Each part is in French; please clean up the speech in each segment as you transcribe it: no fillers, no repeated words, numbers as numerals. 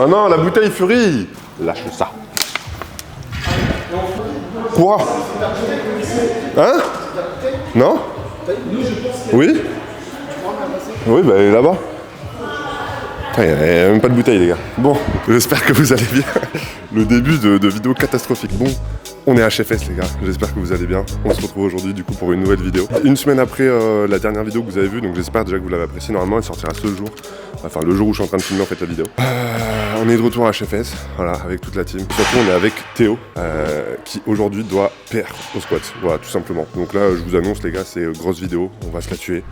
Oh non, la bouteille Fury. Lâche ça. Quoi? Hein? Non? Oui? Oui, bah elle est là-bas. Il n'y a même pas de bouteille les gars. Bon, j'espère que vous allez bien. Le début de vidéo catastrophique. Bon, on est HFS les gars, j'espère que vous allez bien. On se retrouve aujourd'hui du coup pour une nouvelle vidéo. Une semaine après la dernière vidéo que vous avez vue, donc j'espère déjà que vous l'avez appréciée. Normalement elle sortira ce jour. Enfin le jour où je suis en train de filmer en fait la vidéo. On est de retour à HFS, voilà, avec toute la team. Surtout on est avec Théo, qui aujourd'hui doit perdre au squat. Voilà, tout simplement. Donc là je vous annonce les gars, c'est grosse vidéo, on va se la tuer.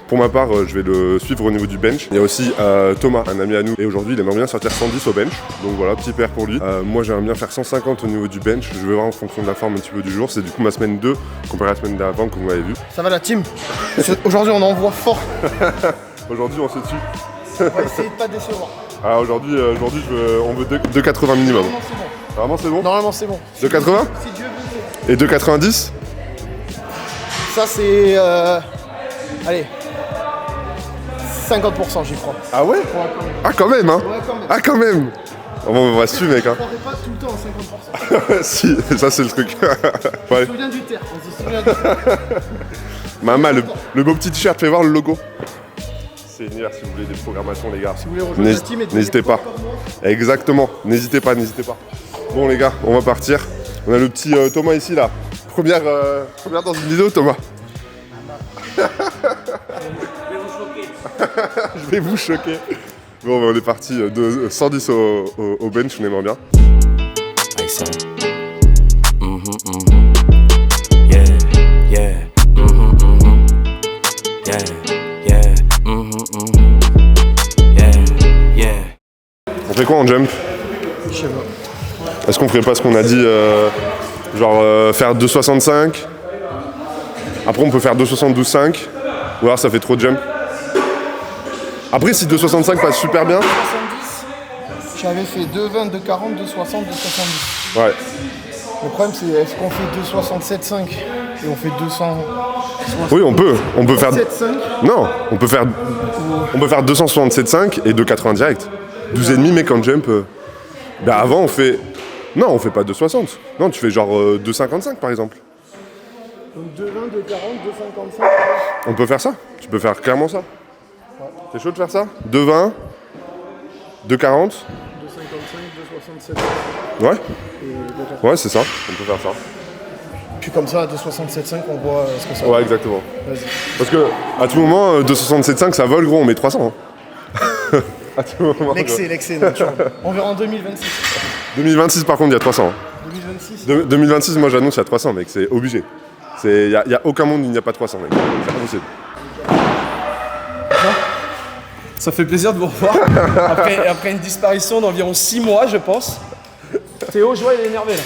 Pour ma part, je vais le suivre au niveau du bench. Il y a aussi Thomas, un ami à nous. Et aujourd'hui, il aimerait bien sortir 110 au bench. Donc voilà, petit PR pour lui. Moi, j'aimerais bien faire 150 au niveau du bench. Je vais voir en fonction de la forme un petit peu du jour. C'est du coup ma semaine 2, comparé à la semaine d'avant, comme vous l'avez vu. Ça va la team? Aujourd'hui, on envoie fort. Aujourd'hui, on se tue. On va essayer de pas décevoir. Ah, aujourd'hui, on veut 2,80 minimum. Normalement, c'est bon. Vraiment, c'est bon? Normalement, c'est bon. 2,80 Si Dieu veut. Et 2,90? Ça, c'est... Allez. 50% j'y crois. Ah ouais? Ah quand même hein? Ouais, quand même. Ah quand même. Bon, on va se tuer mec hein. On ne pas tout le temps à 50%. Si, ça c'est le truc. On se souvient du terre, on se souvient du terre. Mama, le beau petit t-shirt, fais voir le logo. C'est univers si vous voulez des programmations les gars. Si vous voulez rejoindre la team et n'hésitez pas. Exactement, n'hésitez pas. Bon les gars, on va partir. On a le petit Thomas ici là. Première dans une vidéo Thomas. Je vais vous choquer. Bon, on est parti de 110 au bench, on aimerait bien. On fait quoi en jump? Je sais pas. Est-ce qu'on ferait pas ce qu'on a dit, genre faire 2,65? Après on peut faire 2,72,5. Ou alors ça fait trop de jump. Après si 2,65 passe super bien. 70, j'avais fait 2,20, 2,40, 2,60, 2,70. Ouais. Le problème c'est est-ce qu'on fait 2,67,5 et on fait 200. Oui on peut faire. 7,5. Non, on peut faire 267,5 et 2,80 direct. 12,5 mec en jump. Bah avant on fait. Non on fait pas 2,60. Non tu fais genre 2,55 par exemple. Donc 2,20, 2,40, 2,55. On peut faire ça? Tu peux faire clairement ça? Ouais. T'es chaud de faire ça? 2,20, 2,40? 2,55, 2,67. Ouais? Ouais, c'est ça. On peut faire ça. Puis comme ça, à 2,67,5, on voit ce que ça Ouais, exactement. Vas-y. Parce que, à tout moment, 2,67,5, ça vole, gros, on met 300. Hein. À tout moment. L'excès, naturel. On verra en 2026. 2026, par contre, il y a 300. 2026 2026, moi, j'annonce, il y a 300, mec. C'est obligé. Il n'y a aucun monde où il n'y a pas 300, mec. C'est impossible. Ça fait plaisir de vous revoir. après une disparition d'environ 6 mois, je pense. Théo, je vois, il est énervé là.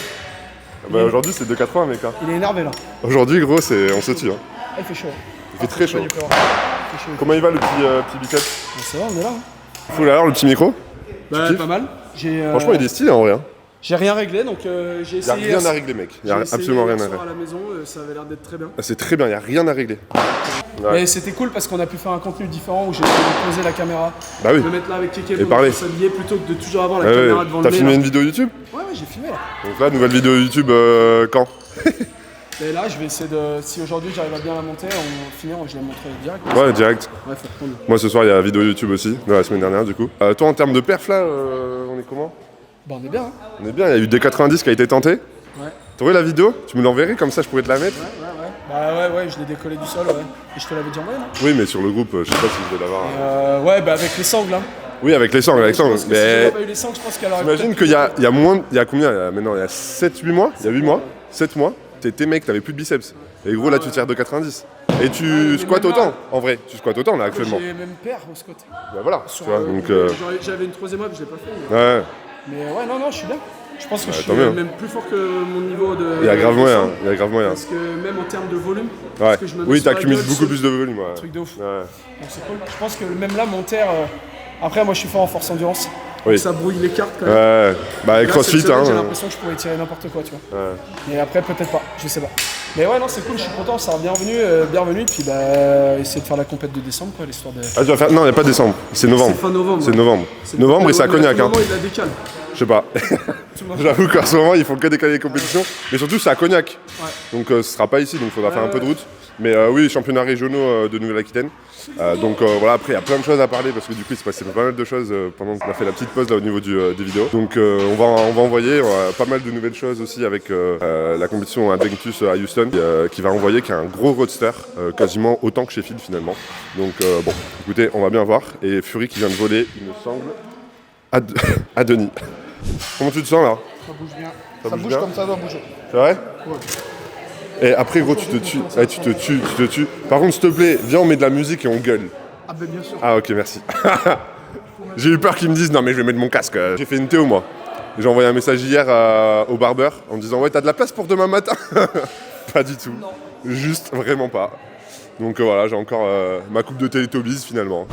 Bah, aujourd'hui, c'est 2,80, mec. Hein. Il est énervé là. Aujourd'hui, gros, on se tue. Hein. Ah, il fait chaud. Il fait très chaud. Il fait chaud. Comment il va, le petit biceps? Ça va, on est là. Faut l'avoir, le petit micro? Bah, pas mal. Franchement, il est stylé, en vrai. Hein. J'ai rien réglé, donc j'ai Il n'y a essayé. rien à régler, mec. Il n'y a absolument rien à régler. À la maison, ça avait l'air d'être très bien. C'est très bien, il n'y a rien à régler. Ouais. Mais c'était cool parce qu'on a pu faire un contenu différent où j'ai pu poser la caméra, Bah oui. me mettre là avec Keke, Et parler. s'habiller plutôt que de toujours avoir la caméra devant le nez. T'as filmé là. une vidéo YouTube? Ouais, j'ai filmé là. Donc là, nouvelle vidéo YouTube quand? Et là, je vais essayer de. Si aujourd'hui j'arrive à bien la monter, je la montrerai direct. Ouais, direct. Ouais, faut reprendre. Moi ce soir, il y a la vidéo YouTube aussi, de la semaine dernière du coup. Toi, en termes de perf là, on est comment? Bah, on est bien, hein. On est bien, il y a eu des 90 qui a été tenté. Ouais. T'aurais la vidéo? Tu me l'enverrais comme ça, je pourrais te la mettre? Ouais. Bah, ouais, je l'ai décollé du sol, ouais. Et je te l'avais déjà envoyé, non? Oui, mais sur le groupe, je sais pas si je vais l'avoir. Ouais, bah, avec les sangles, hein. Oui, avec les sangles, Je pense que si mais j'avais pas eu les sangles, je pense qu'elle aurait. t'imagines qu'il y a moins. Il y a combien maintenant? Il y a 7-8 mois? Il y a 8 mois? 7 mois? T'es mec, t'avais plus de biceps. Et gros, là, tu tires de 90. Et tu squattes autant, en vrai. Tu squattes autant là actuellement. J'ai même paire au squat. Bah voilà, tu vois, donc. J'avais une troisième up, je l'ai pas fait. Ouais. Mais ouais, non, je suis bien. Je pense que je suis tant mieux. même plus fort que mon niveau de. Il y a grave moyen, il y a grave moyen. Parce que même en termes de volume. Ouais. Parce que je me mets Oui, sur la t'accumules gueule, beaucoup plus de volume. Ouais. Truc de ouf. Ouais. Donc c'est cool. Je pense que même là, mon terre. Après, moi, je suis fort en force endurance. Oui. Donc ça brouille les cartes quand même. Ouais. Bah, Là, CrossFit, cette semaine, hein. J'ai l'impression que je pourrais tirer n'importe quoi, tu vois. Ouais. Mais après, peut-être pas. Je sais pas. Mais ouais, non, c'est cool, je suis content, ça bienvenue. Puis bah, essayer de faire la compète de décembre, quoi, l'histoire de. Ah, tu vas faire. Non, il n'y a pas décembre, c'est novembre. C'est fin novembre. C'est novembre. Novembre et c'est à Cognac. Hein. Il la décale. Je sais pas. J'avoue qu'en ce moment, ils font que décaler les compétitions. Mais surtout, c'est à Cognac. Ouais. Donc, ce sera pas ici, donc il faudra faire un peu de route. Mais oui, championnats régionaux de Nouvelle-Aquitaine. Donc voilà, après il y a plein de choses à parler parce que du coup il se passait pas mal de choses pendant qu'on a fait la petite pause là au niveau des vidéos. Donc on va envoyer pas mal de nouvelles choses aussi avec la compétition Adventus à Houston qui va envoyer qui a un gros roadster, quasiment autant que Sheffield finalement. Donc bon, écoutez, on va bien voir. Et Fury qui vient de voler, il me semble, à Denis. Comment tu te sens là? Ça bouge bien. Ça Ça bouge bien comme ça doit bouger. C'est vrai? Ouais. Et après gros tu te tues. Ouais, tu te tues. Par contre s'il te plaît, viens on met de la musique et on gueule. Ah ben bien sûr. Ah ok, merci. J'ai eu peur qu'ils me disent non mais je vais mettre mon casque. J'ai fait une Théo moi. J'ai envoyé un message hier au barbeur en me disant ouais t'as de la place pour demain matin. Pas du tout. Non. Juste vraiment pas. Donc voilà, j'ai encore ma coupe de Teletubbies finalement.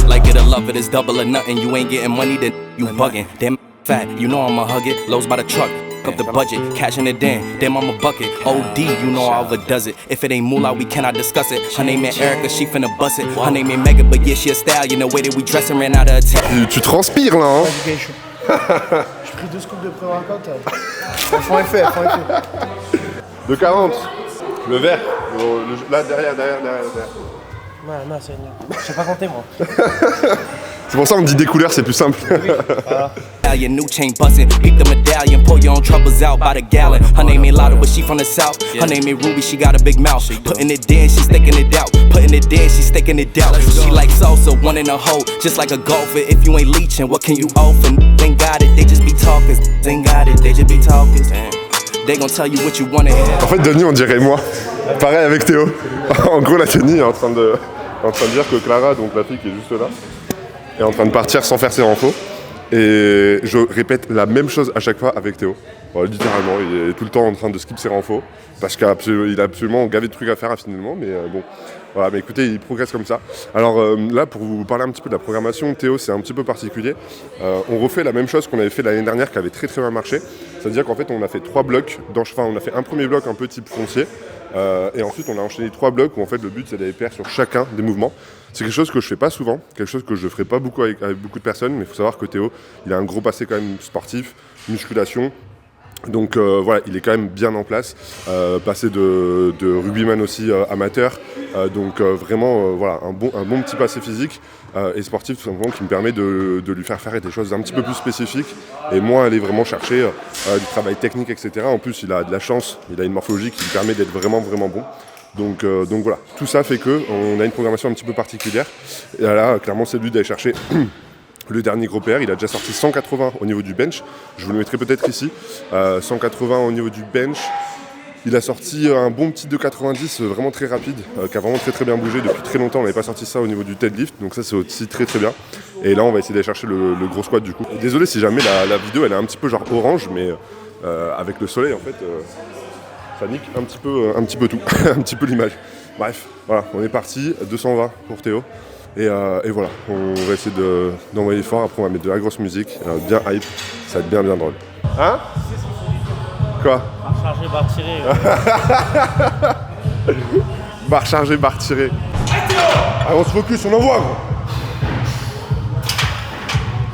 Like it or love it, it's double or nothing. You ain't getting money, then you bugging. Damn fat, you know I'ma hug it. Lowe's by the truck. Up the budget, cashing it in, then I'm a bucket. OD, you know I overdoes it. If it ain't moolah, we cannot discuss it. Her name ain't Erica, she finna bust it. Her name ain't Megan, but yeah, she a stallion. The way that we dress her ran out of attack. Tu transpires là hein. J'ai pris 2 scoops de pré-workout. Font effet. De 40. Le vert. Là derrière. Non, c'est nul. Je sais pas compter moi. C'est pour ça qu'on me dit des couleurs, c'est plus simple. New chain bustin', beat the medallion, pour your own troubles out by the gallon. Her name ain't Lotta, but she from the south. Her name ain't Ruby, she got a big mouth. Putting it in, she sticking it out. Putting it in, she sticking it out. She like salsa, one in a hole, just like a golfer. If you ain't leeching, what can you offer? Ain't got it, they just be talking. Ain't got it, they just be talking. They gon' tell you what you wanna hear. En fait, Denis, on dirait moi. Pareil avec Théo. En gros, la Denis est en train de dire que Clara, donc la fille qui est juste là, est en train de partir sans faire ses renfos. Et je répète la même chose à chaque fois avec Théo. Voilà, littéralement, il est tout le temps en train de skip ses renfos. Parce qu'il a absolument gavé de trucs à faire finalement. Mais bon, voilà, mais écoutez, il progresse comme ça. Alors là, pour vous parler un petit peu de la programmation, Théo, c'est un petit peu particulier. On refait la même chose qu'on avait fait l'année dernière qui avait très très bien marché. C'est-à-dire qu'en fait, on a fait 3 blocs. On a fait un premier bloc un peu type foncier. Et ensuite, on a enchaîné 3 blocs où en fait le but c'est d'aller pair sur chacun des mouvements. C'est quelque chose que je fais pas souvent, quelque chose que je ferai pas beaucoup avec beaucoup de personnes, mais il faut savoir que Théo, il a un gros passé quand même sportif, musculation. Donc voilà, il est quand même bien en place, passé de rugbyman aussi amateur, donc vraiment voilà, un bon petit passé physique et sportif tout simplement qui me permet de lui faire des choses un petit peu plus spécifiques et moins aller vraiment chercher du travail technique, etc. En plus, il a de la chance, il a une morphologie qui lui permet d'être vraiment bon. Donc voilà, tout ça fait qu'on a une programmation un petit peu particulière. Et là, clairement, c'est lui d'aller chercher le dernier gros PR. Il a déjà sorti 180 au niveau du bench. Je vous le mettrai peut-être ici. 180 au niveau du bench. Il a sorti un bon petit 2,90 vraiment très rapide, qui a vraiment très très bien bougé. Depuis très longtemps, on n'avait pas sorti ça au niveau du deadlift. Donc ça, c'est aussi très très bien. Et là, on va essayer d'aller chercher le gros squat du coup. Désolé si jamais la vidéo, elle est un petit peu genre orange, mais avec le soleil, en fait... ça nique un petit peu tout, un petit peu l'image. Bref, voilà, on est parti, 220 pour Théo. Et voilà, on va essayer d'envoyer fort, après on va mettre de la grosse musique, bien hype, ça va être bien drôle. Hein? Quoi? Barre chargée, barre tirée. Barre chargée, barre tirée. Allez, on se focus, on envoie gros.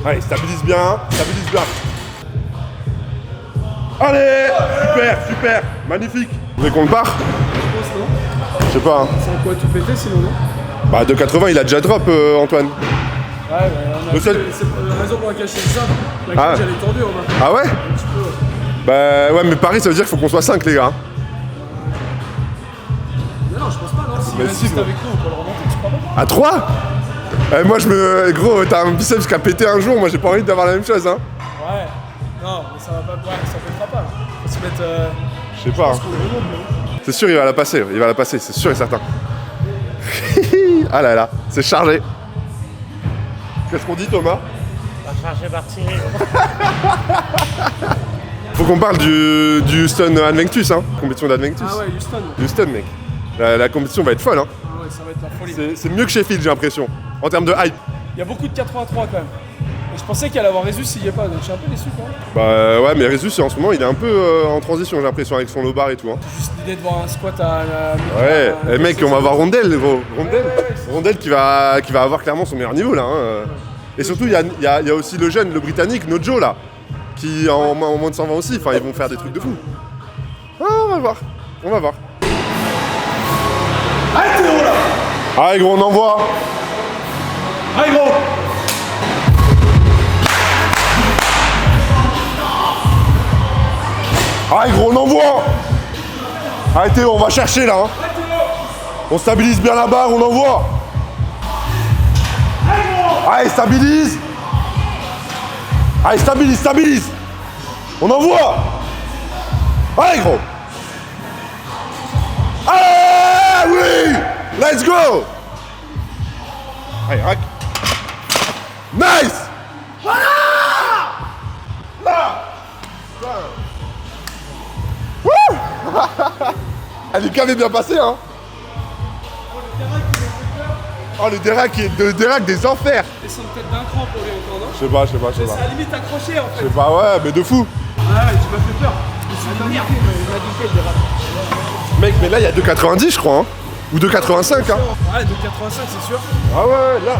Allez, stabilise bien. Allez, super, magnifique. Vous voulez qu'on le barre? Je sais pas. Hein. C'est un quoi tout péter sinon non? Bah 2,80 il a déjà drop Antoine. Ouais, on a c'est la raison pour laquelle je fais ça. La cage elle est tendue, on a. Ah ouais? Un petit peu. Bah ouais, mais Paris ça veut dire qu'il faut qu'on soit 5 les gars. Non, je pense pas, non. Si résiste avec nous, on peut le remonter, tu crois pas? À 3? Moi gros, t'as un biceps qui a pété un jour, moi j'ai pas envie d'avoir la même chose hein. Ouais. Non, mais ça va pas, ça pètera pas. Faut se mettre. Je sais pas. C'est sûr il va la passer, c'est sûr et certain. Ah là, c'est chargé. Qu'est-ce qu'on dit Thomas? Barre chargée, barre tirée. Faut qu'on parle du Houston Adventus, hein. Compétition d'Adventus. Ah ouais, Houston. Houston mec. La compétition va être folle hein. Ah ouais, ça va être la folie. C'est mieux que Sheffield j'ai l'impression, en termes de hype. Il y a beaucoup de 83 quand même. Et je pensais qu'il allait avoir Résus s'il y est pas, donc je suis un peu déçu quand même. Bah ouais, mais Résus en ce moment il est un peu en transition, j'ai l'impression, avec son low bar et tout. Hein. Juste l'idée de voir un squat à Ouais, et mec, on va voir Rondel, gros. Rondel qui va avoir clairement son meilleur niveau là. Hein. Et surtout, il y a aussi le jeune, le britannique, Nojo là, qui en moins de 120 aussi, enfin ils vont faire des trucs de fou. Ah, on va voir. Allez Théo là. Allez gros, on envoie. Allez gros. Allez gros, on envoie. Allez Théo, on va chercher là. Hein. On stabilise bien la barre, on envoie. Allez, stabilise. Allez, stabilise. On envoie. Allez gros. Allez, oui. Let's go. Allez, rack. Nice. Wouh. Elle est quand même bien passée, hein. Oh, le Derac des enfers. Descendre peut-être d'un cran pour lui encore, non? Je sais pas. C'est à la limite accroché en Je fait. sais pas, ouais, mais de fou. Ouais, tu m'as fait peur. Je me suis dit merde, il m'a dit le Derac. Mec, mais là, il y a 2,90 je crois, hein. Ou 2,85, hein. Ouais, 2,85 c'est sûr. Ah ouais, là.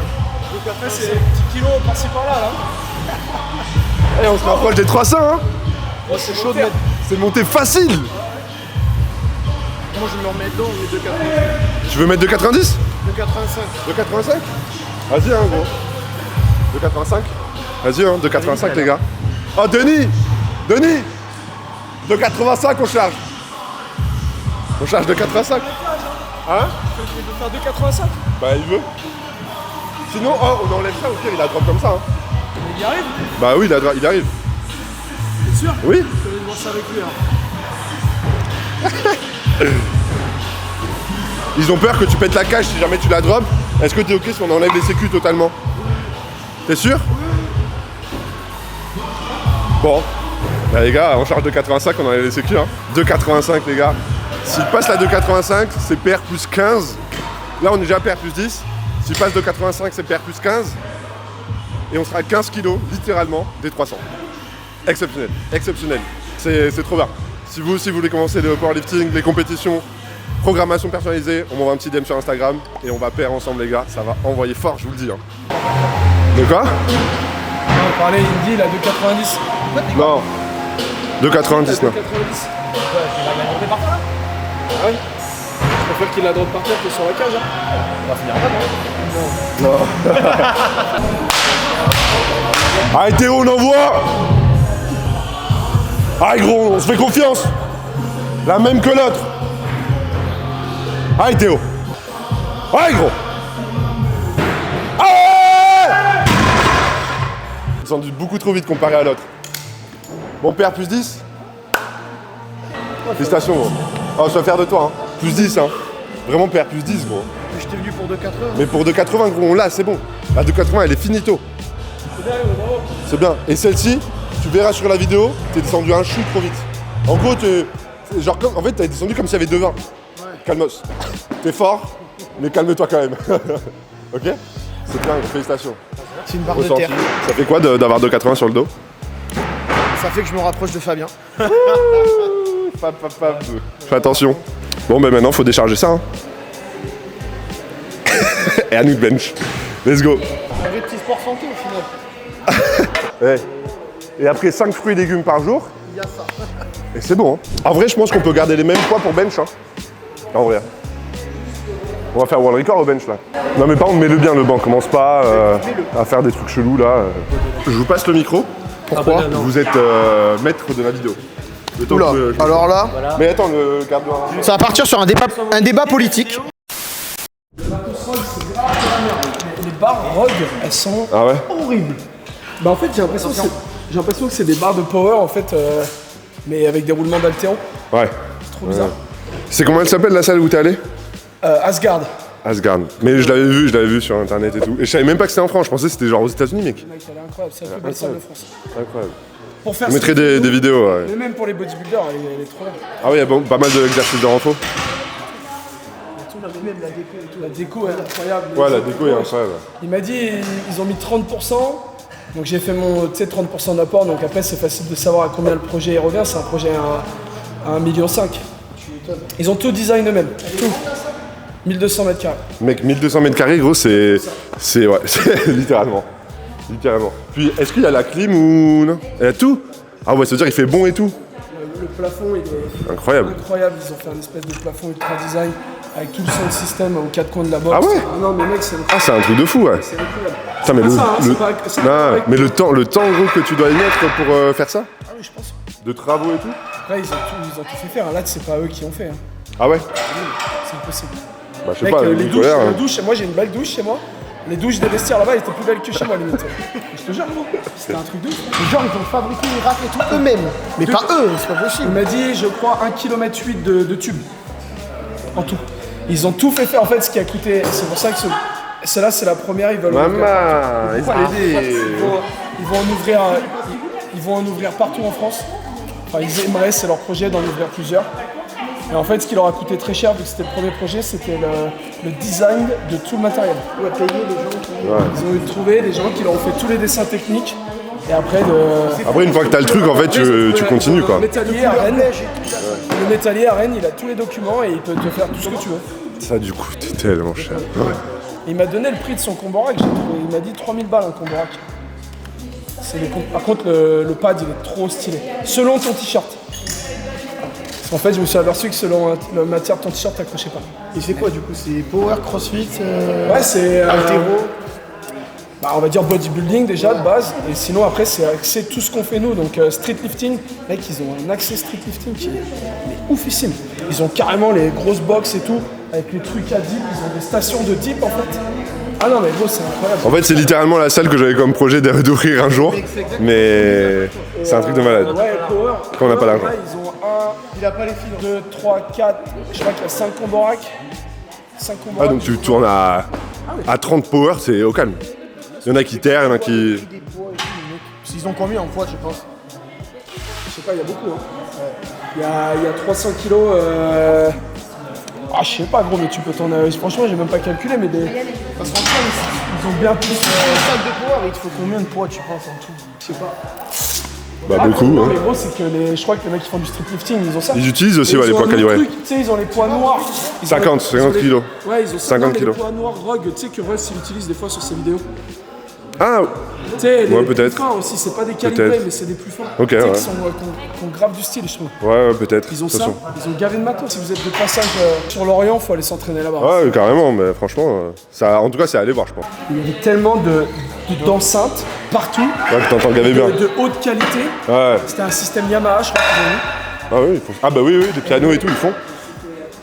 Donc après c'est petits kilos par-ci par-là là. Eh, on se rapproche des 300, hein. Oh, c'est chaud de mettre. C'est monté facile. Moi je me remets dedans, mais 2,85. Tu veux mettre 2,90 2,85. 2,85 Vas-y, hein, gros. 2,85 Vas-y, hein, 2,85 les gars. Oh, Denis 2,85 on charge. On charge 2,85. Hein? Il veut faire 2,85. Bah, il veut. Sinon, oh, on enlève ça, au pire, il a drop comme ça. Hein. Mais il y arrive. Bah oui, il arrive. T'es sûr? Oui. Je vais voir ça avec lui. Hein. Ils ont peur que tu pètes la cage si jamais tu la drops. Est-ce que t'es ok si on enlève les sécu totalement? T'es sûr? Bon. Bah, les gars, on charge de 85, on enlève les sécu. Hein. 2,85 les gars. S'il passe la 2,85, c'est PR plus 15. Là, on est déjà PR plus 10. S'il passe de 85, c'est PR plus 15. Et on sera à 15 kilos, littéralement, des 300. Exceptionnel. C'est trop bien. Si vous aussi voulez commencer le powerlifting, les compétitions, programmation personnalisée, on m'envoie un petit DM sur Instagram et on va pair ensemble les gars. Ça va envoyer fort, je vous le dis. Hein. De quoi? On parlait, il me dit il a 2,90. Non. 2,90 non. 2,90. Ah ouais? Je préfère qu'il la droite par terre que sur la cage. Hein. On va finir là, non? Allez Théo, on envoie. Allez gros, on se fait confiance. La même que l'autre. Allez Théo. Allez gros. Allez. Descendu beaucoup trop vite comparé à l'autre. Bon PR plus 10. Félicitations gros. Oh, je vais faire de toi. Hein. Plus 10 hein. Vraiment PR plus 10 gros. J'étais venu pour 2,80. Mais pour 2,80 gros, on l'a, c'est bon. La 2,80 elle est finito. C'est bien. Et celle-ci, tu verras sur la vidéo, t'es descendu un chou trop vite. En gros, genre, en fait, t'es descendu comme s'il y avait 2,20. Ouais. Calmos. T'es fort, mais calme-toi quand même. Ok? C'est bien, félicitations. C'est une barre de Ressenti. terre. Ça fait quoi d'avoir 2,80 sur le dos? Ça fait que je me rapproche de Fabien. Fais attention. Bon, ben maintenant, faut décharger ça. Hein. Et à nous de bench. Let's go. Un vrai petit sport santé au final. Ouais. Et après 5 fruits et légumes par jour, Il y a ça. et c'est bon. Hein. En vrai, je pense qu'on peut garder les mêmes poids pour bench. Hein. En vrai. On va faire world record au bench là. Non mais par contre, mets-le bien le banc. Commence pas à faire des trucs chelous là. Je vous passe le micro. Pourquoi? Vous êtes maître de la vidéo. Le temps Oula, que je- alors là, Mais attends, le garde de la... ça va partir sur un débat politique. Les barres Rogue, elles sont Ah ouais? horribles. Bah en fait j'ai l'impression que c'est des barres de power en fait, mais avec des roulements d'haltéron. Ouais. C'est trop bizarre. C'est comment elle s'appelle la salle où t'es allé? Asgard. Asgard. Mais je l'avais vu sur internet et tout. Et je savais même pas que c'était en France, je pensais que c'était genre aux États-Unis, mec. Mec, elle est incroyable, c'est la plus belle salle de France. Incroyable. Pour faire Je mettrai cette des vidéos, ouais. Mais même pour les bodybuilders, elle est trop bien. Ah oui, il y a pas mal d'exercices de renfo. Même la déco et tout. La déco est incroyable. Ouais, la déco est incroyable. Il m'a dit ils ont mis 30% Donc j'ai fait mon 30% d'apport, donc après c'est facile de savoir à combien le projet revient. C'est un projet à 1,5 million. Ils ont tout design eux-mêmes, tout. 1200 mètres carrés. Mec, 1200 mètres carrés, gros, c'est ouais, c'est littéralement. Littéralement. Puis, est-ce qu'il y a la clim ou non? Il y a tout? Ah ouais, ça veut dire qu'il fait bon et tout. Le plafond, il est Incroyable. incroyable. Ils ont fait un espèce de plafond ultra design avec tout le sound system aux quatre coins de la box. Ah ouais? Non, mais mec, c'est Ah, c'est un truc de fou, ouais. incroyable. Putain, mais C'est pas non, mais le temps, gros, que tu dois y mettre pour faire ça? Ah oui, je pense. De travaux et tout? Après, ils ont tout fait faire. Là, c'est pas eux qui ont fait. Hein. Ah ouais? C'est impossible. Bah, je sais Mec, pas, les douches, hein. moi j'ai une belle douche chez moi. Les douches des vestiaires là-bas, elles étaient plus belles que chez moi, limite. Je te jure, c'était un truc de ouf. Les gens, ils ont fabriqué les racks et tout eux-mêmes. Mais pas eux, c'est pas possible. Il m'a dit, je crois, 1,8 km de tubes. En tout. Ils ont tout fait faire. En fait, ce qui a coûté. C'est pour ça que celle-là, c'est la première. Ils veulent. Maman, ils vont en ouvrir partout en France. Enfin, ils aimeraient, c'est leur projet d'en ouvrir plusieurs. Et en fait, ce qui leur a coûté très cher, vu que c'était le premier projet, c'était le design de tout le matériel. On va payer les gens qui... Ils ont eu trouvé des gens qui leur ont fait tous les dessins techniques. Et après, Après, une fois que t'as le truc, en fait, tu continues, quoi. Le métallier à Rennes, il a tous les documents et il peut te faire tout ce que tu veux. Ça, du coup, t'es tellement cher. Ouais. Il m'a donné le prix de son Comborac, il m'a dit 3000 balles un Comborac. Par contre, le pad, il est trop stylé. Selon ton t-shirt. En fait, je me suis aperçu que selon la matière de ton t-shirt, t'accrochais pas. Et c'est quoi du coup? C'est power, crossfit, Ouais, c'est haltéro. On va dire bodybuilding déjà de base, et sinon après c'est axé tout ce qu'on fait nous, donc street lifting, mec ils ont un accès street lifting qui est oufissime. Ils ont carrément les grosses box et tout, avec les trucs à dip, ils ont des stations de dip en fait. Ah non mais gros c'est incroyable. En fait, c'est littéralement la salle que j'avais comme projet d'ouvrir un jour, mais c'est un truc de malade. Ouais, Power, Quand on n'a pas l'argent. là, ils ont 2, 3, 4, je crois qu'il y a 5 Comborac. 5 Ah, Comborac. donc tu tournes à 30 power, c'est au calme. Il y en a qui terrent, il y en a qui... Ils ont combien en poids, je pense? Je sais pas, il y a beaucoup. Hein. Il y a 300 kilos. Ah, je sais pas, gros, mais tu peux t'en. Franchement, j'ai même pas calculé, mais des. Parce qu'en fait, Ils ont bien plus. une salle de power, il te faut combien de poids, tu penses, en tout? Je sais pas. Bah, beaucoup, Non, hein. mais gros, c'est que je crois que les mecs qui font du street lifting, ils ont ça. Ils utilisent aussi, Et ouais, les ils ont poids un autre calibrés. truc, tu sais, ils ont les poids noirs. Ils ont 50 kilos. Ouais, ils ont 50 kilos. Les poids noirs Rogue, tu sais, que Russ il utilise des fois sur ses vidéos. Ah, Tu sais, les peut-être. plus fins aussi, c'est pas des calibrés, Peut-être. mais c'est des plus fins. Ok, Tu sais, ouais. qui ont grave du style, je trouve. ouais, peut-être. Ils ont de toute ça, façon. ils ont gavé de matos. Si vous êtes de passage sur l'Orient, faut aller s'entraîner là-bas. Ouais, carrément, mais franchement, ça, en tout cas, c'est à aller voir, je pense. Il y avait tellement d'enceintes partout, Ouais, que t'entends gaver bien. de haute qualité. Ouais. C'était un système Yamaha, je crois qu'ils ont eu. Ah oui, ils font... Ah bah oui, des pianos et tout, ils font.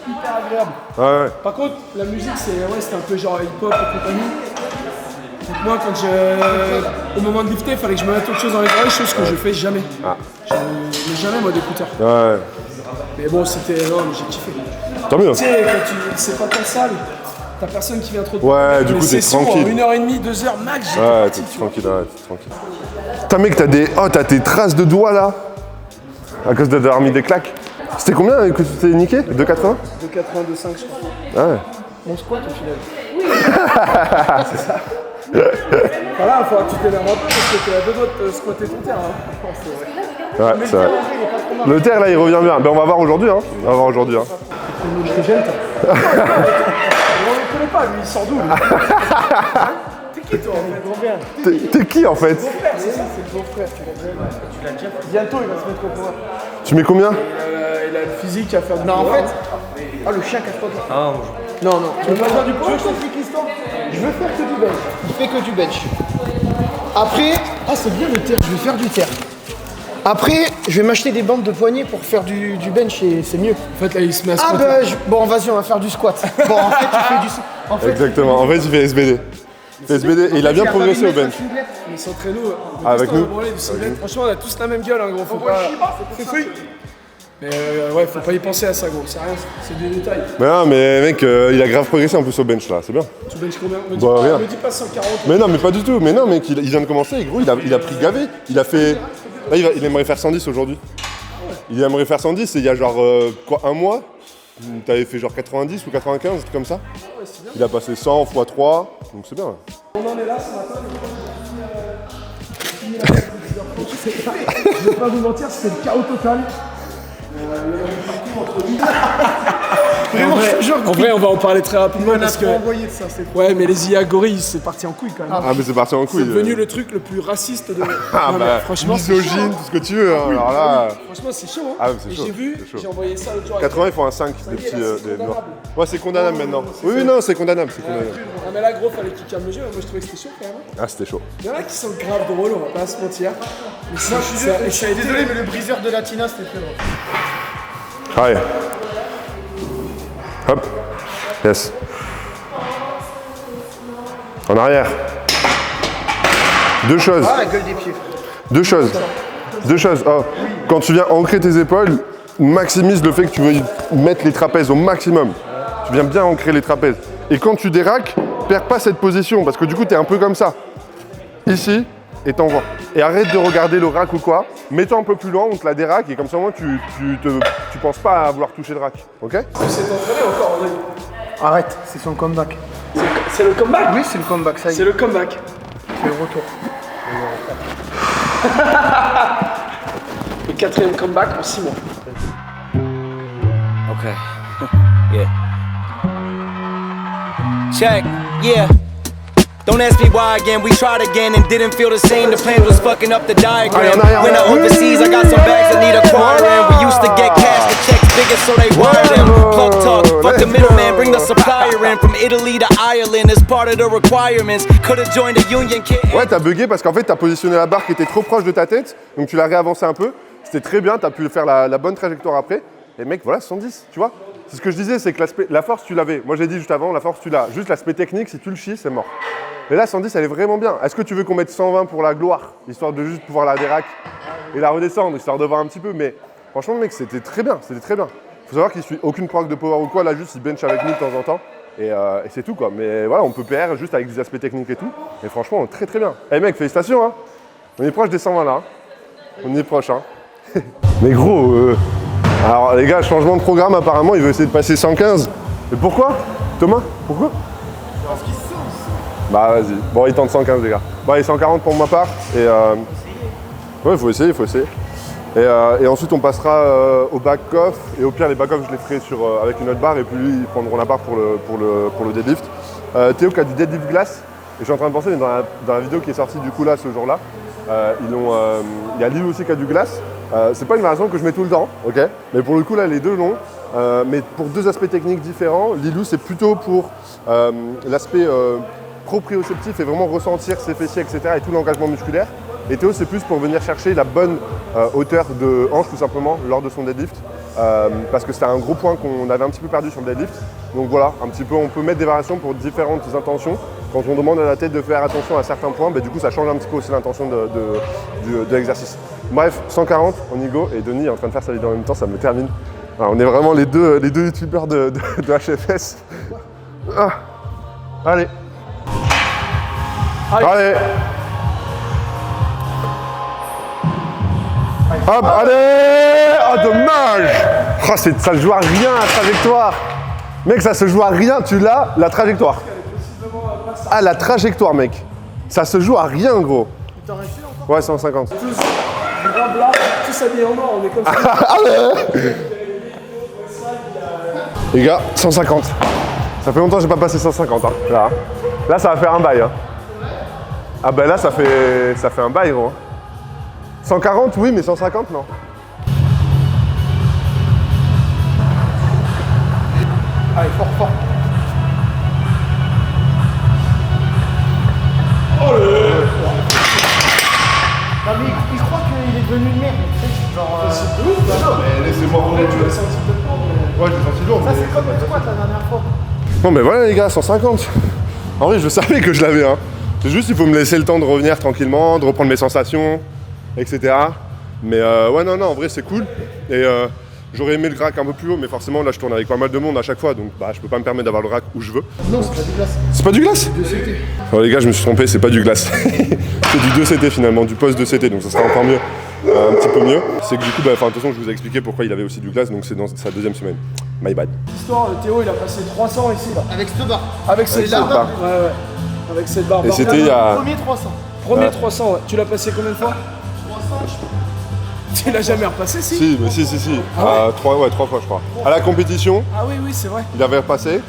Hyper agréable. Ouais. Par contre, la musique, c'était un peu genre hip-hop et compagnie. Donc moi, au moment de lifter, il fallait que je me mette autre chose dans les oreilles, chose que je fais jamais. Je n'ai jamais, moi, d'écouteurs. Ouais. Mais bon, non, mais j'ai kiffé. Tant mieux. Tu sais, quand c'est pas ta salle, t'as personne qui vient trop te Ouais, du les coup, t'es sessions, tranquille. en 1h30, 2h max, j'étais Ouais, parti, t'es tu vois. tranquille, ouais, t'es tranquille. Putain, mec, t'as tes traces de doigts là. À cause d'avoir mis des claques. C'était combien que tu t'es niqué? 2,80? 2,82,5, je crois. Ah ouais. On squat au final. C'est ça. Voilà, il faudra que tu t'énerves un peu parce que t'es à deux doigts de squatter ton terre. Hein. C'est vrai. Ouais, c'est vrai. Le terre là, il revient bien. Ben, on va voir aujourd'hui, hein. On va voir aujourd'hui, hein. Je te gêne, toi. On ne le connaît pas, lui, il sort d'où, lui? T'es qui, toi, en fait? T'es qui en fait? C'est le beau-frère, tu l'as déjà fait. Bientôt, il va se mettre au pouvoir. Tu mets combien? Il a le physique à faire du Non, en power. fait. Ah, le chien cache pas. Non, tu veux pas faire du power? Je t'explique l'histoire. Je veux faire que du bench. Il fait que du bench. Après, c'est bien le terre, je vais faire du terre. Après, je vais m'acheter des bandes de poignets pour faire du bench et c'est mieux. En fait, là, il se met à Ah squatter. bon, vas-y, on va faire du squat. Bon, en fait, tu fais du... En fait, Exactement. En fait, il fait SBD. SBD et il a bien progressé au bench. Mais s'entraîne-nous. Avec nous. Franchement, on a tous la même gueule, hein, gros. Faut pas... C'est fouille. Mais ouais, faut pas y penser à ça, gros. C'est rien, c'est des détails. Mais non, mais mec, il a grave progressé en plus au bench là, c'est bien. Tu benches combien? Rien. Me dis pas 140. Mais non, mais pas du tout. Mais non, mec, il vient de commencer et gros, il a pris gavé. Il a fait. Là, il aimerait faire 110 aujourd'hui. Il aimerait faire 110 et il y a genre un mois, t'avais fait genre 90 ou 95, un truc comme ça. Il a passé 100 x 3, donc c'est bien. On en est là ce matin. Je vais pas vous mentir, c'était le chaos total. Vraiment, je te jure. En vrai, on va en parler très rapidement On a parce que. trop envoyé de ça, c'est fou. Ouais, mais les IA gorilles, c'est parti en couille quand même. Ah mais c'est parti en couille. C'est devenu le truc le plus raciste de. Ah Non, mais bah, franchement, c'est misogyne, tout ce que tu veux. Hein. Alors là, Franchement, c'est chaud. Hein. Ah, c'est Et chaud, j'ai vu, c'est chaud. j'ai envoyé ça l'autre jour. 80 ils font un 5 des petits. là, c'est des noirs. condamnable. Ouais, c'est condamnable maintenant. Oui, oui, non, c'est condamnable, c'est condamnable. Ah, mais là, gros, fallait qu'il calme le jeu. Moi, je trouvais que c'était chaud quand même. Ah, c'était chaud. Il y en a qui sont grave drôles, on va pas se mentir. Mais ça, Je suis désolé, mais le briseur de Latina, c'était très drôle. Allez. Hop. Yes. En arrière. Deux choses. Ah, la gueule des pieds. Deux choses. Deux choses. Oh. Quand tu viens ancrer tes épaules, maximise le fait que tu veux mettre les trapèzes au maximum. Tu viens bien ancrer les trapèzes. Et quand tu déraques, perds pas cette position parce que du coup, tu es un peu comme ça. Ici, et t'envoies. Et arrête de regarder le rack ou quoi. Mets-toi un peu plus loin, on te la déraque et comme ça, au moins, tu penses pas à vouloir toucher le rack. Ok? Tu s'est entraîné encore, André. Arrête, c'est son comeback. C'est le comeback. Oui, c'est le comeback, ça y est. C'est le comeback. C'est le retour. Le 4e comeback en 6 mois. Okay. Yeah. Check. Yeah. Don't ask me why again. We tried again and didn't feel the same. The plan was fucking up the diagram. When I overseas, I got some bags that need acquiring. We used to get cash, the checks bigger, so they wired them. Plug talk, fuck the middleman, bring the supplier in. From Italy to Ireland, as part of the requirements. Could've joined a union kid. Ouais, t'as bugué parce qu'en fait, t'as positionné la barre qui était trop proche de ta tête, donc tu l'as réavancé un peu. C'était très bien, t'as pu faire la bonne trajectoire après. Et mec, voilà, 110, tu vois. C'est ce que je disais, c'est que la force, tu l'avais. Moi, j'ai dit juste avant, la force, tu l'as. Juste l'aspect technique, si tu le chies, c'est mort. Mais là, 110, elle est vraiment bien. Est-ce que tu veux qu'on mette 120 pour la gloire, histoire de juste pouvoir la déraque et la redescendre, histoire de voir un petit peu. Mais franchement, mec, c'était très bien, c'était très bien. Faut savoir qu'il suit aucune proc de power ou quoi. Là, juste, il bench avec nous de temps en temps. Et c'est tout, quoi. Mais voilà, on peut PR juste avec des aspects techniques et tout. Et franchement, très très bien. Eh mec, félicitations, hein. On est proche des 120 là. On y est proche, hein. Mais gros, alors les gars, changement de programme apparemment, il veut essayer de passer 115. Mais pourquoi? Thomas, pourquoi? Parce qu'il se sent. Bah vas-y. Bon, il tente 115 les gars. Bon, allez, 140 pour ma part. Et ouais, il faut essayer, il faut essayer. Et ensuite on passera au back-off. Et au pire les back-off je les ferai avec une autre barre et puis lui ils prendront la barre pour le deadlift. Théo qui a du deadlift glace. Et je suis en train de penser, mais dans la vidéo qui est sortie du coup là ce jour-là, il y a Lilou aussi qui a du glace. C'est pas une variation que je mets tout le temps, ok. Mais pour le coup là les deux l'ont. Mais pour deux aspects techniques différents. Lilou c'est plutôt pour l'aspect proprioceptif et vraiment ressentir ses fessiers, etc. et tout l'engagement musculaire. Et Théo c'est plus pour venir chercher la bonne hauteur de hanche tout simplement lors de son deadlift. Parce que c'était un gros point qu'on avait un petit peu perdu sur le deadlift. Donc voilà, un petit peu, on peut mettre des variations pour différentes intentions. Quand on demande à la tête de faire attention à certains points, bah, du coup ça change un petit peu aussi l'intention de l'exercice. Bref, 140, on y go. Et Denis est en train de faire sa vidéo en même temps, ça me termine. Alors, on est vraiment les deux youtubeurs de HFS. Ah. Allez. Allez. Hop, allez. Oh, dommage. Oh, ça se joue à rien, la trajectoire. Mec, ça se joue à rien, tu l'as, la trajectoire. Ah, la trajectoire, mec. Ça se joue à rien, gros. Ouais, 150. Grave là, tous habillés en noir, on est comme ça. Allez. Les gars, 150. Ça fait longtemps que j'ai pas passé 150. Hein. Là, ça va faire un bail. Hein. Ah ben là, ça fait un bail, gros. 140, oui, mais 150, non. Allez, fort, fort. Non mais il croit qu'il est devenu une merde. Genre, C'est de ouf, là. Non, mais laissez-moi rouler, Tu l'as senti peut-être pas, mais. Ouais, je l'ai senti lourd. ça c'est comme le squat la dernière fois. Bon, mais voilà, les gars, 150. En vrai, je savais que je l'avais, hein. C'est juste, il faut me laisser le temps de revenir tranquillement, de reprendre mes sensations, etc. Mais ouais, non, en vrai, c'est cool. Et j'aurais aimé le rack un peu plus haut, mais forcément, là, je tourne avec pas mal de monde à chaque fois, donc bah, je peux pas me permettre d'avoir le rack où je veux. Non, c'est pas du glace. C'est pas du glace? 2CT. Oh, les gars, je me suis trompé, c'est pas du glace. C'est du 2CT finalement, du post 2CT, donc ça sera encore mieux. Un petit peu mieux. C'est que du coup, de toute façon, je vous ai expliqué pourquoi il avait aussi du glace, donc c'est dans sa deuxième semaine. My bad. L'histoire, Théo, il a passé 300 ici, là. Avec cette barre. Avec cette cette barre. barre. Ouais. Avec cette barre. Et c'était il y a... Premier 300. Premier 300, ouais. Tu l'as passé combien de fois? 300, tu l'as jamais repassé, si? Si, mais si. Ah ouais 3 fois, je crois. À la compétition, Ah oui, c'est vrai. il avait repassé.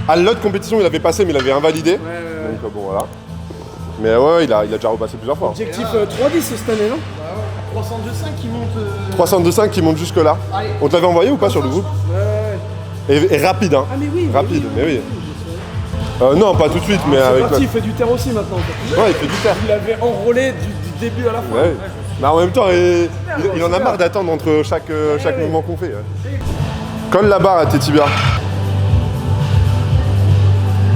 À l'autre compétition, il avait passé, mais il avait invalidé. Donc bon, voilà. Mais ouais, il a déjà repassé plusieurs fois. Objectif 310 cette année, non? 302.5 qui monte. 302.5 qui monte jusque là. Allez. On te l'avait envoyé ou pas sur le groupe? Et rapide, hein. Ah mais oui. Rapide, mais oui. Non, pas tout de suite, mais C'est avec parti, il fait du terre aussi maintenant. Ouais, il fait du terre. Il l'avait enrôlé du début à la fin. Ouais. Mais en même temps, il en a marre d'attendre entre chaque mouvement qu'on fait. Ouais. Colle la barre à tes tibias.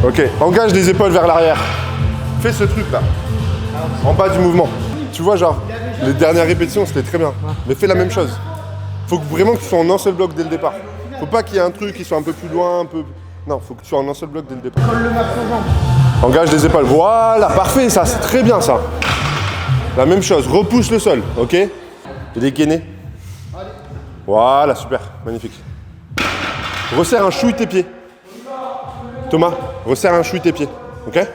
Ok, engage les épaules vers l'arrière. Fais ce truc là, en bas du mouvement. Tu vois, genre, les dernières répétitions c'était très bien, mais fais la même chose. Faut vraiment que tu sois en un seul bloc dès le départ. Faut pas qu'il y ait un truc qui soit un peu plus loin, un peu. Non, faut que tu sois en un seul bloc dès le départ. Colle le max aux jambes. Engage les épaules, voilà, parfait, ça, c'est très bien ça. La même chose, repousse le sol, ok? Et les gainés. Voilà, super, magnifique. Resserre un chouille tes pieds. Thomas, resserre un chouille tes pieds, ok?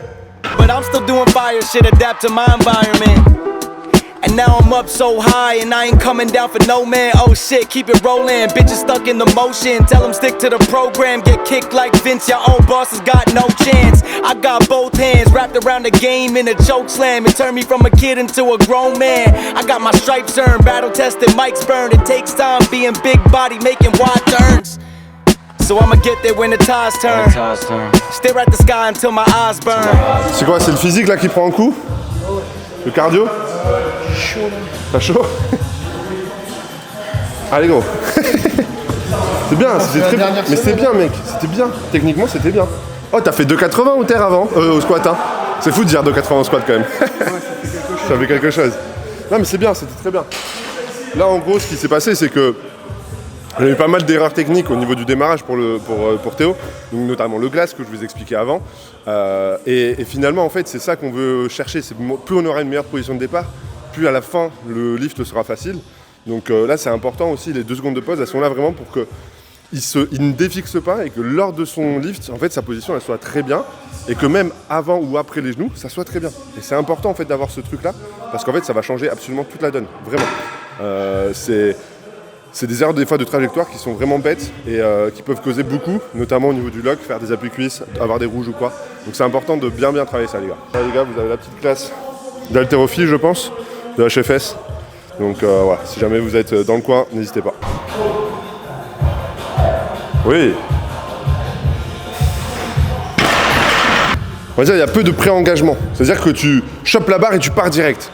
But I'm still doing fire shit, adapt to my environment. And now I'm up so high, and I ain't coming down for no man. Oh shit, keep it rolling. Bitches stuck in the motion. Tell them stick to the program. Get kicked like Vince, your old boss has got no chance. I got both hands wrapped around the game in a choke slam. It turned me from a kid into a grown man. I got my stripes earned, battle tested, mics burned. It takes time being big body, making wide turns. So I'ma get there when the tides turn. Stare at the sky until my eyes burn. C'est quoi, c'est le physique là qui prend un coup? Le cardio? Chaud là. T'as chaud? Allez gros. C'est bien, c'était très bien. Mais c'est bien mec, c'était bien. Techniquement c'était bien. Oh t'as fait 2,80 au terre avant? Au squat hein. C'est fou de dire 2,80 au squat quand même. Ça fait quelque chose. Non mais c'est bien, c'était très bien. Là en gros ce qui s'est passé c'est que il y a eu pas mal d'erreurs techniques au niveau du démarrage pour Théo, donc notamment le glace que je vous expliquais avant. Et finalement, en fait, c'est ça qu'on veut chercher. C'est plus on aura une meilleure position de départ, plus à la fin, le lift sera facile. Donc là, c'est important aussi, les 2 secondes de pause, elles sont là vraiment pour qu'il ne défixe pas et que lors de son lift, en fait, sa position, elle soit très bien. Et que même avant ou après les genoux, ça soit très bien. Et c'est important, en fait, d'avoir ce truc-là, parce qu'en fait, ça va changer absolument toute la donne, vraiment. C'est des erreurs des fois de trajectoire qui sont vraiment bêtes et qui peuvent causer beaucoup, notamment au niveau du lock, faire des appuis cuisses, avoir des rouges ou quoi. Donc c'est important de bien travailler ça les gars. Là, les gars, vous avez la petite classe d'haltérophilie je pense, de HFS. Donc voilà, si jamais vous êtes dans le coin, n'hésitez pas. Oui. On va dire il y a peu de pré-engagement. C'est-à-dire que tu chopes la barre et tu pars direct.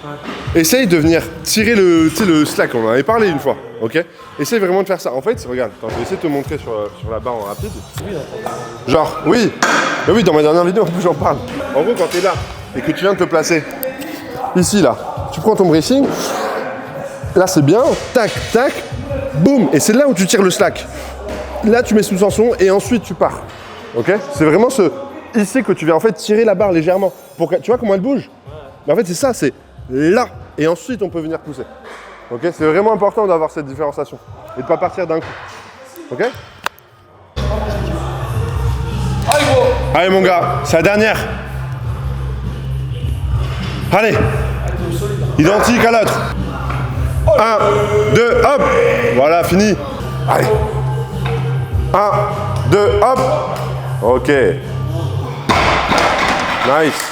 Essaye de venir tirer le slack, on en avait parlé une fois, ok? Essaye vraiment de faire ça. En fait, regarde, attends, je vais essayer de te montrer sur la barre en rapide. Genre, oui, mais oui, dans ma dernière vidéo, en plus, j'en parle. En gros, quand tu es là et que tu viens de te placer, ici, là, tu prends ton bracing, là, c'est bien, tac, tac, boum, et c'est là où tu tires le slack. Là, tu mets sous tension et ensuite, tu pars, ok? C'est vraiment ici que tu viens en fait tirer la barre légèrement. Tu vois comment elle bouge? Mais en fait, c'est ça, c'est là, et ensuite on peut venir pousser. Ok, c'est vraiment important d'avoir cette différenciation et de ne pas partir d'un coup. Ok? Allez mon gars, c'est la dernière. Allez, identique à l'autre. 1, 2, hop. Voilà, fini. Allez. 1, 2, hop. Ok. Nice.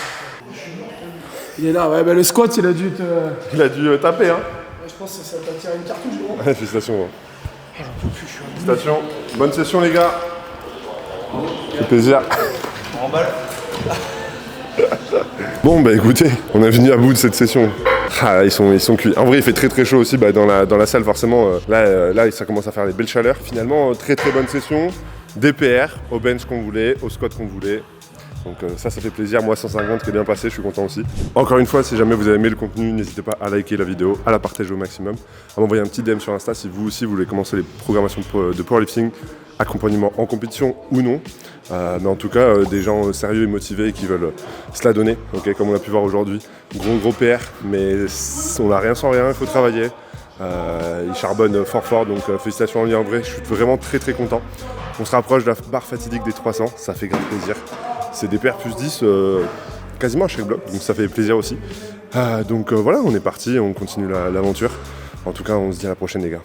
Il est là, ouais, bah le squat il a dû te. Il a dû taper, hein. Je pense que ça t'a tiré une cartouche, gros. Ouais, félicitations. Félicitations. Bonne session, les gars. C'est plaisir. Bon, bah écoutez, on est venu à bout de cette session. Ah, ils sont cuits. En vrai, il fait très chaud aussi dans la salle, forcément. Là, ça commence à faire les belles chaleurs. Finalement, très bonne session. DPR, au bench qu'on voulait, au squat qu'on voulait. Donc ça fait plaisir, moi 150 qui est bien passé, je suis content aussi. Encore une fois, si jamais vous avez aimé le contenu, n'hésitez pas à liker la vidéo, à la partager au maximum, à m'envoyer un petit DM sur Insta si vous aussi vous voulez commencer les programmations de powerlifting, accompagnement en compétition ou non. Mais en tout cas, des gens sérieux et motivés et qui veulent se la donner, okay, comme on a pu voir aujourd'hui. Gros PR, mais on n'a rien sans rien, il faut travailler. Il charbonne fort, donc félicitations en lui en vrai, je suis vraiment très content. On se rapproche de la barre fatidique des 300, ça fait grave plaisir. C'est des PR plus 10 quasiment à chaque bloc, donc ça fait plaisir aussi. Donc voilà, on est parti, on continue l'aventure. En tout cas, on se dit à la prochaine les gars.